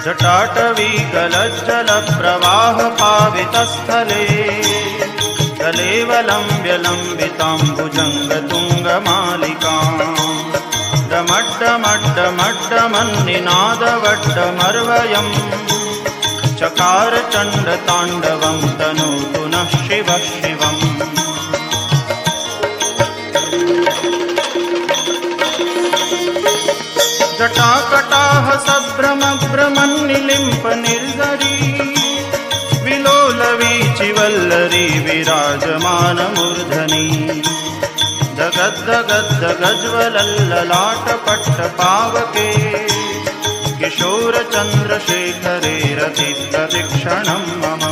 जटाटवीकलज्जलप्रवाहपावितस्थले कलेवलम्ब्यलम्बिताम्बुजङ्गतुङ्गमालिकाम् डमड्डमड्डमड्डमन्निनादवड्डमर्वयम् चकार चण्डताण्डवं तनोतु नः शिवः शिवम्। जटाकटाह सभ्रमभ्रमन्निलिम्प निर्झरी विलोलवीचिवल्लरी विराजमानमूर्धनि जगद्दगद्दगज्वलल्ललाटपट्टपावके किशोरचन्द्रशेखरे रतिप्रतिक्षणं मम।